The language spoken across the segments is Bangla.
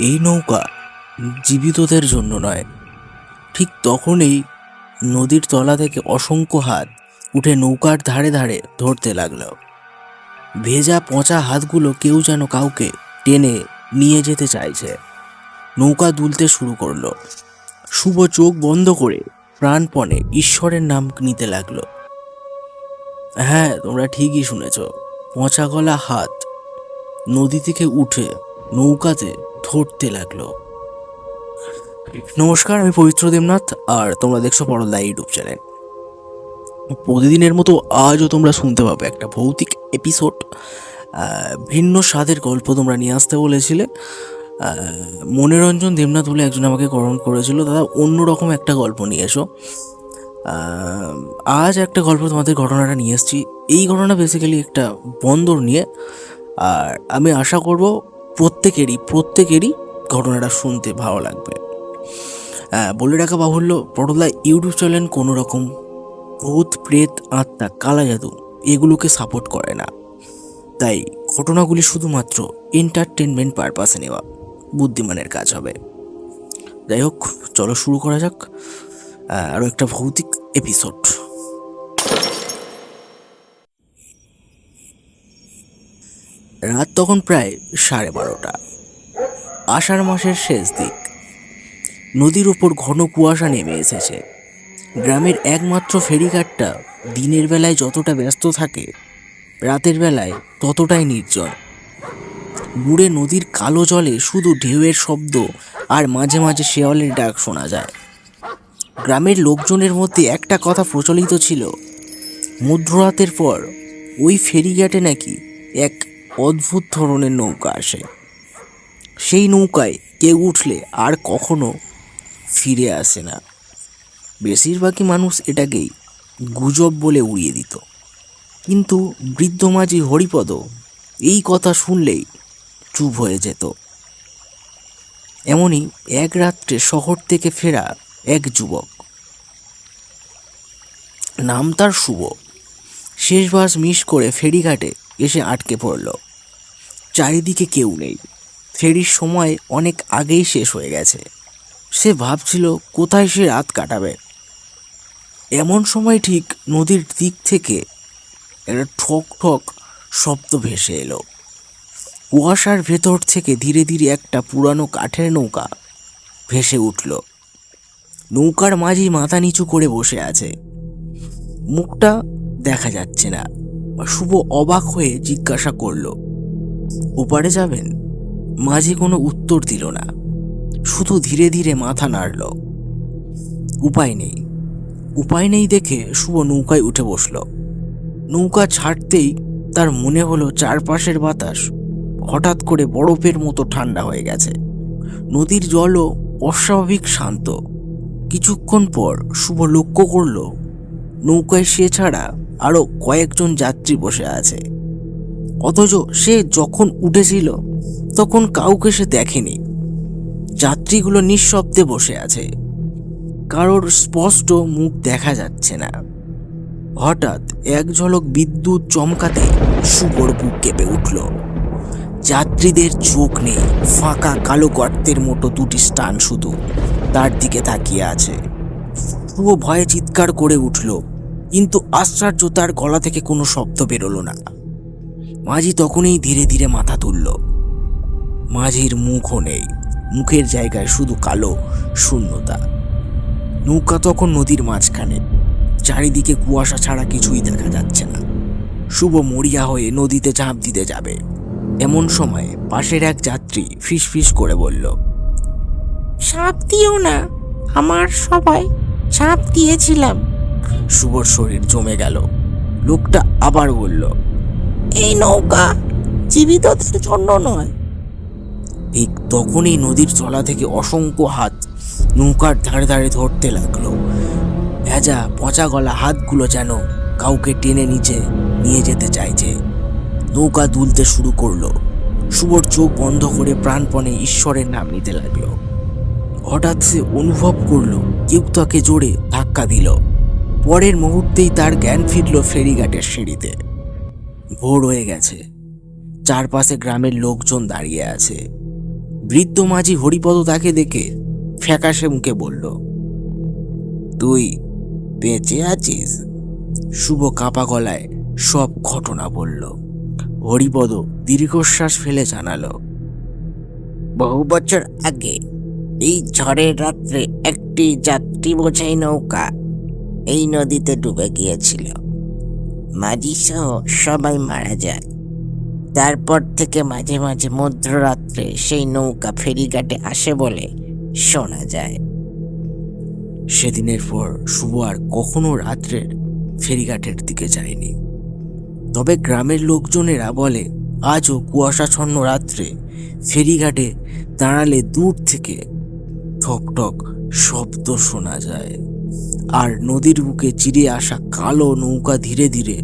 এই নৌকা জীবিতদের জন্য নয়। ঠিক তখনই নদীর তলা থেকে অসংখ্য হাত উঠে নৌকার ধারে ধারে ধরতে লাগলো। ভেজা পচা হাতগুলো কেউ যেন কাউকে টেনে নিয়ে যেতে চাইছে। নৌকা দুলতে শুরু করলো। শুভ চোখ বন্ধ করে প্রাণপণে ঈশ্বরের নাম নিতে লাগলো। হ্যাঁ, তোমরা ঠিকই শুনেছ, পচা গলা হাত নদী থেকে উঠে নৌকাতে ধরতে লাগলো। নমস্কার, আমি পবিত্র দেবনাথ, আর তোমরা দেখছো পরদা ইউটিউব চ্যানেল। প্রতিদিনের মতো আজও তোমরা শুনতে পাবে একটা ভৌতিক এপিসোড। ভিন্ন স্বাদের গল্প তোমরা নিয়ে আসতে বলেছিলে। মনোরঞ্জন দেবনাথ বলে একজন আমাকে করণ করেছিল, দাদা অন্যরকম একটা গল্প নিয়ে এসো। আজ একটা গল্প তোমাদের ঘটনাটা নিয়ে এসেছি। এই ঘটনা বেসিক্যালি একটা বন্দর নিয়ে, আর আমি আশা করব প্রত্যেকেরই ঘটনাটা শুনতে ভালো লাগবে। বলে রাখা বাহুল্য, পটলা ইউটিউব চ্যানেল কোনো রকম ভূত প্রেত আত্মা কালা জাদু এগুলোকে সাপোর্ট করে না, তাই ঘটনাগুলি শুধুমাত্র এন্টারটেনমেন্ট পারপাসে নেওয়া বুদ্ধিমানের কাজ হবে। যাই হোক, চলো শুরু করা যাক আরও একটা ভৌতিক এপিসোড। রাত তখন প্রায় 12:30। আষাঢ় মাসের শেষ দিক। নদীর ওপর ঘন কুয়াশা নেমে এসেছে। গ্রামের একমাত্র ফেরিঘাটটা দিনের বেলায় যতটা ব্যস্ত থাকে, রাতের বেলায় ততটাই নির্জন। বুড়ে নদীর কালো জলে শুধু ঢেউয়ের শব্দ আর মাঝে মাঝে শেয়ালের ডাক শোনা যায়। গ্রামের লোকজনের মধ্যে একটা কথা প্রচলিত ছিল, মধ্যরাতের পর ওই ফেরিঘাটে নাকি এক অদ্ভুত ধরনের নৌকা আসে। সেই নৌকায় কেউ উঠলে আর কখনো ফিরে আসে না। বেশিরভাগই মানুষ এটাকেই গুজব বলে উড়িয়ে দিত, কিন্তু বৃদ্ধ মাঝি হরিপদ এই কথা শুনলেই চুপ হয়ে যেত। এমনই এক রাত্রে শহর থেকে ফেরা এক যুবক, নাম তার শুভ, শেষ বাস মিস করে ফেরিঘাটে এসে আটকে পড়ল। চারিদিকে কেউ নেই, ফেরির সময় অনেক আগেই শেষ হয়ে গেছে। সে ভাবছিল কোথায় সে রাত কাটাবে। এমন সময় ঠিক নদীর দিক থেকে একটা ঠক ঠক শব্দ ভেসে এলো। কুয়াশার ভেতর থেকে ধীরে ধীরে একটা পুরানো কাঠের নৌকা ভেসে উঠল। নৌকার মাঝি মাথা নিচু করে বসে আছে, মুখটা দেখা যাচ্ছে না। শুভ অবাক হয়ে জিজ্ঞাসা করলো, ওপারে যাবেন? মাঝি কোনো উত্তর দিল না, শুধু ধীরে ধীরে মাথা নাড়ল। উপায় নেই দেখে শুভ নৌকায় উঠে বসল। নৌকা ছাড়তেই তার মনে হলো চারপাশের বাতাস হঠাৎ করে বরফের মতো ঠান্ডা হয়ে গেছে। নদীর জলও অস্বাভাবিক শান্ত। কিছুক্ষণ পর শুভ লক্ষ্য করল নৌকায় সে ছাড়া আরো কয়েকজন যাত্রী বসে আছে, অথচ সে যখন উঠেছিল তখন কাউকে সে দেখেনি। যাত্রীগুলো নিঃশব্দে বসে আছে, কারোর স্পষ্ট মুখ দেখা যাচ্ছে না। হঠাৎ এক ঝলক বিদ্যুৎ চমকাতে শুভর বুক কেঁপে উঠল। যাত্রীদের চোখ নেই, ফাঁকা কালো গর্তের মতো দুটি স্থান শুধু তার দিকে তাকিয়ে আছে। শুভ ভয়ে চিৎকার করে উঠল, কিন্তু আশ্চর্য, তার গলা থেকে কোনো শব্দ বেরোলো না। মাঝি তখনই ধীরে ধীরে মাথা তুলল। মাঝির মুখও নেই, মুখের জায়গায় শুধু কালো শূন্যতা। নৌকা তখন নদীর মাঝখানে, চারিদিকে কুয়াশা ছাড়া কিছুই দেখা যাচ্ছে না। শুভ মরিয়া হয়ে নদীতে ঝাঁপ দিতে যাবে, এমন সময় পাশের এক যাত্রী ফিসফিস করে বলল, ঝাঁপ দিও না, আমার সবাই ঝাঁপ দিয়েছিলাম। শুভর শরীর জমে গেল। লোকটা আবার বলল, এই নৌকা জীবিতদের জন্য নয়। ঠিক তখনই নদীর তলা থেকে অসংখ্য হাত নৌকার ধারে ধারে ধরতে লাগলো। ভেজা পচা গলা হাতগুলো যেন কাউকে টেনে নিচে নিয়ে যেতে চাইছে। নৌকা দুলতে শুরু করলো। শুভর চোখ বন্ধ করে প্রাণপণে ঈশ্বরের নাম নিতে লাগলো। হঠাৎ সে অনুভব করলো কেউ তাকে জোরে ধাক্কা দিল। পরের মুহূর্তেই তার জ্ঞান ফিরল ফেরিঘাটের সিঁড়িতে। ভোর হয়ে গেছে, চারপাশে গ্রামের লোকজন দাঁড়িয়ে আছে। বৃদ্ধ মাঝি হরিপদ তাকে দেখে ফ্যাকাশে মুখে বলল, তুই বেঁচে আছিস? শুভ কাঁপা গলায় সব ঘটনা বলল। হরিপদ দীর্ঘশ্বাস ফেলে জানালো, বহু বছর আগে এই ঝড়ের রাত্রে একটি যাত্রী বোঝাই নৌকা এই নদীতে ডুবে গিয়েছিল। মাঝি সহ সবাই মারা যায়। তারপর থেকে মাঝে মাঝে মধ্যরাত্রে সেই নৌকা ফেরিঘাটে আসে বলে শোনা যায়। সেদিনের পর শুভ আর কখনো রাত্রের ফেরিঘাটের দিকে যায়নি। তবে গ্রামের লোকজনেরা বলে আজও কুয়াশাচ্ছন্ন রাত্রে ফেরিঘাটে দাঁড়ালে দূর থেকে ঠক ঠক শব্দ শোনা যায়, আর নদীর বুকে চিরে আসা কালো নৌকা ধীরে ধীরে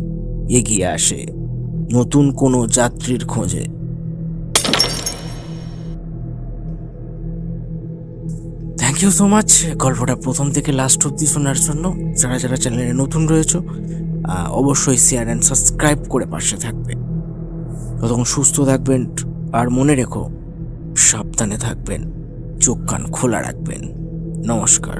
এগিয়ে আসে নতুন কোনো যাত্রীর খোঁজে। থ্যাংক ইউ সো মাচ গল্পটা প্রথম থেকে লাস্ট অব্দি শোনার জন্য। যারা যারা চ্যানেলে নতুন রয়েছে অবশ্যই শেয়ার অ্যান্ড সাবস্ক্রাইব করে পাশে থাকবেন। ততক্ষণ সুস্থ থাকবেন, আর মনে রেখো সাবধানে থাকবেন, চোখ কান খোলা রাখবেন। নমস্কার।